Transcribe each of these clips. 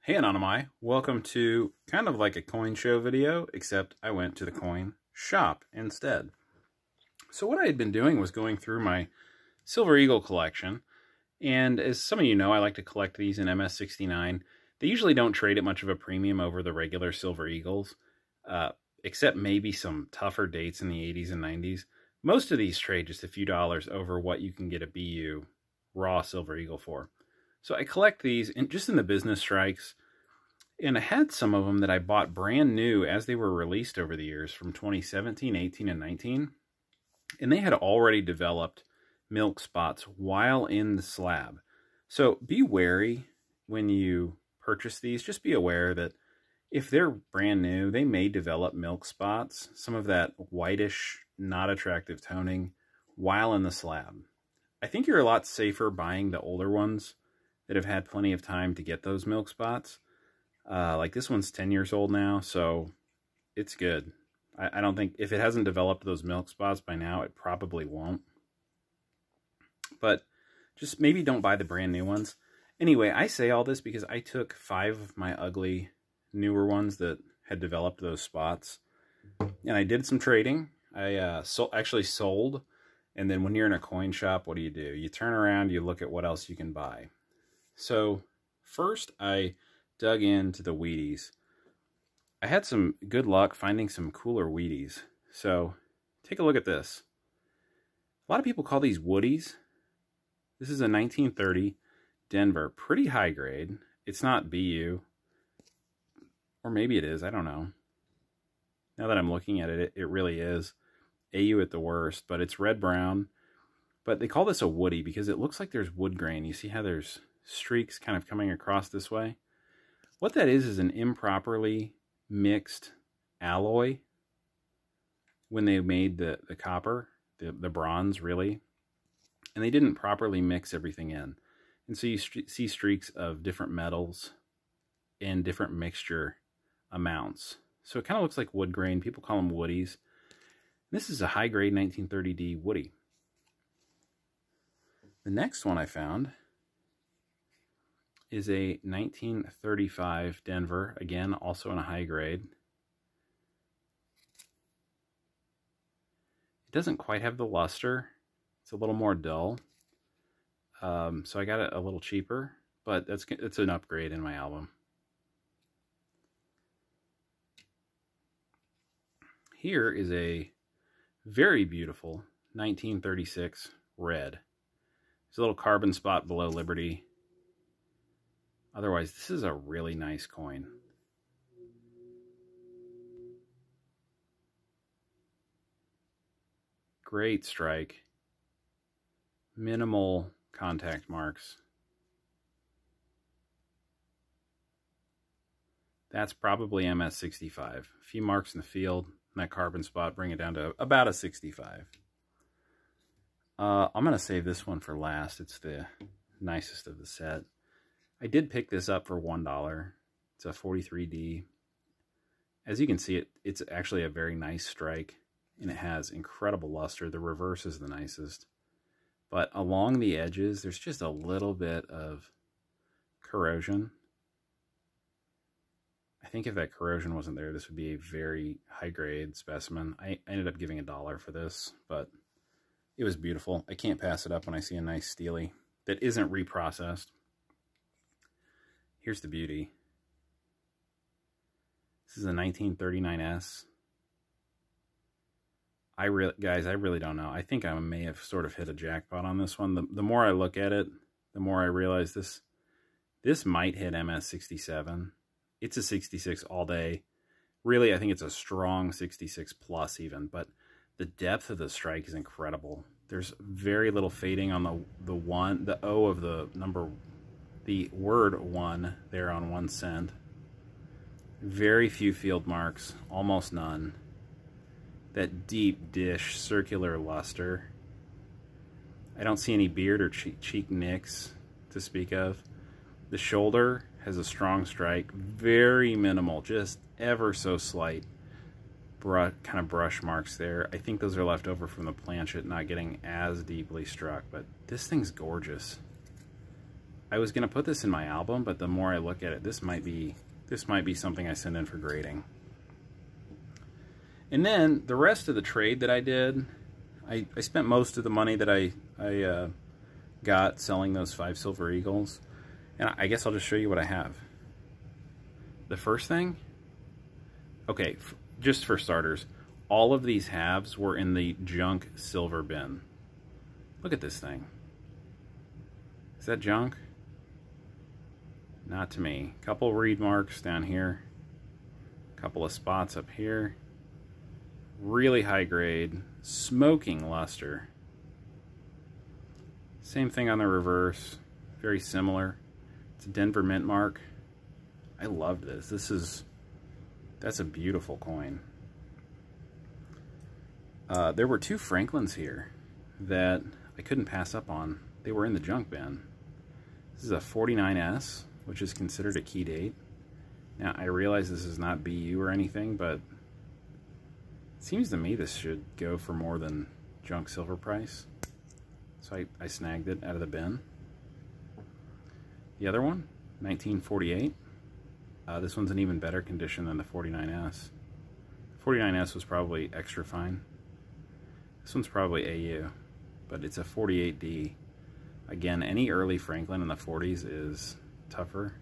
Hey Anonymai, welcome to kind of like a coin show video, except I went to the coin shop instead. So what I had been doing was going through my Silver Eagle collection, and as some of you know, I like to collect these in MS69. They usually don't trade at much of a premium over the regular Silver Eagles, except maybe some tougher dates in the 80s and 90s. Most of these trade just a few dollars over what you can get a BU raw Silver Eagle for. So I collect these just in the business strikes, and I had some of them that I bought brand new as they were released over the years from 2017, 18, and 19. And they had already developed milk spots while in the slab. So be wary when you purchase these. Just be aware that if they're brand new, they may develop milk spots, some of that whitish, not attractive toning while in the slab. I think you're a lot safer buying the older ones that have had plenty of time to get those milk spots. Like this one's 10 years old now, so it's good. I don't think, if it hasn't developed those milk spots by now, it probably won't. But just maybe don't buy the brand new ones. Anyway, I say all this because I took 5 of my ugly newer ones that had developed those spots, and I did some trading. I actually sold, and then when you're in a coin shop, what do? You turn around, you look at what else you can buy. So first I dug into the Wheaties. I had some good luck finding some cooler Wheaties. So take a look at this. A lot of people call these Woodies. This is a 1930 Denver, pretty high grade. It's not BU, or maybe it is, I don't know. Now that I'm looking at it, it really is AU at the worst, but it's red-brown. But they call this a Woody because it looks like there's wood grain. You see how there's streaks kind of coming across this way? What that is an improperly mixed alloy when they made the copper, the bronze really, and they didn't properly mix everything in. And so you see streaks of different metals and different mixture amounts. So it kind of looks like wood grain. People call them Woodies. This is a high-grade 1930D Woody. The next one I found is a 1935 Denver, again, also in a high grade. It doesn't quite have the luster. It's a little more dull. So I got it a little cheaper, but it's an upgrade in my album. Here is a very beautiful 1936 red. There's a little carbon spot below Liberty. Otherwise, this is a really nice coin. Great strike. Minimal contact marks. That's probably MS65. A few marks in the field, and that carbon spot bring it down to about a 65. I'm going to save this one for last. It's the nicest of the set. I did pick this up for $1. It's a 43D. As you can see, it's actually a very nice strike, and it has incredible luster. The reverse is the nicest. But along the edges, there's just a little bit of corrosion. I think if that corrosion wasn't there, this would be a very high-grade specimen. I ended up giving $1 for this, but it was beautiful. I can't pass it up when I see a nice steely that isn't reprocessed. Here's the beauty. This is a 1939S. Guys, I really don't know. I think I may have sort of hit a jackpot on this one. The more I look at it, the more I realize this might hit MS67. It's a 66 all day. Really, I think it's a strong 66 plus even, but the depth of the strike is incredible. There's very little fading on the O of the word 1 there on 1 cent. Very few field marks, almost none. That deep dish circular luster. I don't see any beard or cheek nicks to speak of. The shoulder has a strong strike, very minimal, just ever so slight kind of brush marks there. I think those are left over from the planchet not getting as deeply struck, but this thing's gorgeous. I was gonna put this in my album, but the more I look at it, this might be something I send in for grading. And then the rest of the trade that I did, I spent most of the money that I got selling those 5 Silver Eagles. And I guess I'll just show you what I have. The first thing, okay, just for starters, all of these halves were in the junk silver bin. Look at this thing. Is that junk? Not to me. Couple reed marks down here. Couple of spots up here. Really high grade, smoking luster. Same thing on the reverse, very similar. It's a Denver mint mark. I love this. That's a beautiful coin. There were 2 Franklins here that I couldn't pass up on. They were in the junk bin. This is a 49S, which is considered a key date. Now, I realize this is not BU or anything, but it seems to me this should go for more than junk silver price. So I snagged it out of the bin. The other one, 1948. This one's in even better condition than the 49S. The 49S was probably extra fine. This one's probably AU, but it's a 48D. Again, any early Franklin in the 40s is tougher.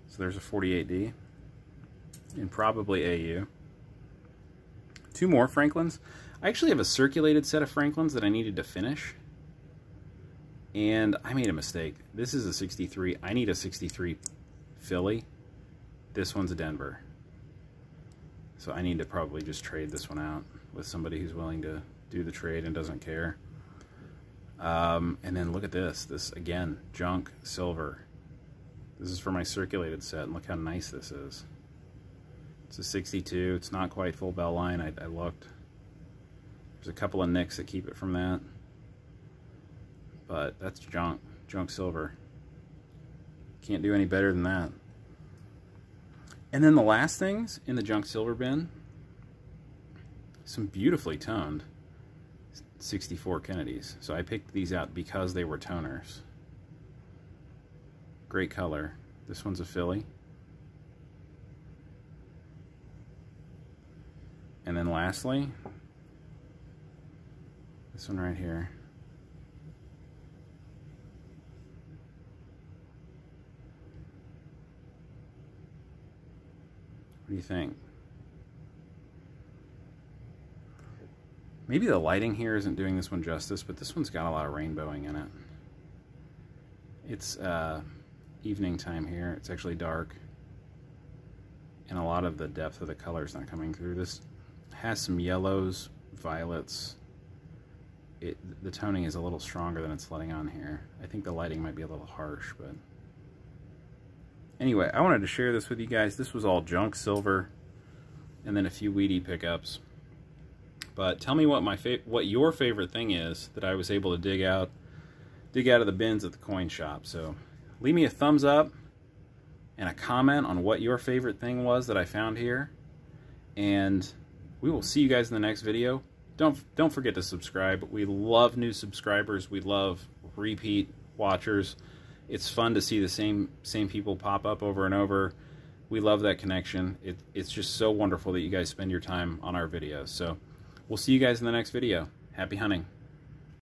So there's a 48D, and probably AU. 2 more Franklins. I actually have a circulated set of Franklins that I needed to finish, and I made a mistake. This is a 63. I need a 63 Philly. This one's a Denver. So I need to probably just trade this one out with somebody who's willing to do the trade and doesn't care. And then look at this. This, again, junk silver. This is for my circulated set, and look how nice this is. It's a 62. It's not quite full bell line. I looked. There's a couple of nicks that keep it from that. But that's junk silver. Can't do any better than that. And then the last things in the junk silver bin, some beautifully toned 64 Kennedys. So I picked these out because they were toners. Great color. This one's a Philly. And then lastly, this one right here. What do you think? Maybe the lighting here isn't doing this one justice, but this one's got a lot of rainbowing in it. It's evening time here. It's actually dark, and a lot of the depth of the color is not coming through. This has some yellows, violets. The toning is a little stronger than it's letting on here. I think the lighting might be a little harsh, but anyway, I wanted to share this with you guys. This was all junk silver, and then a few Wheaties pickups. But tell me what your favorite thing is that I was able to dig out of the bins at the coin shop. So leave me a thumbs up and a comment on what your favorite thing was that I found here, and we will see you guys in the next video. Don't forget to subscribe. We love new subscribers. We love repeat watchers. It's fun to see the same people pop up over and over. We love that connection. It's just so wonderful that you guys spend your time on our videos. So we'll see you guys in the next video. Happy hunting.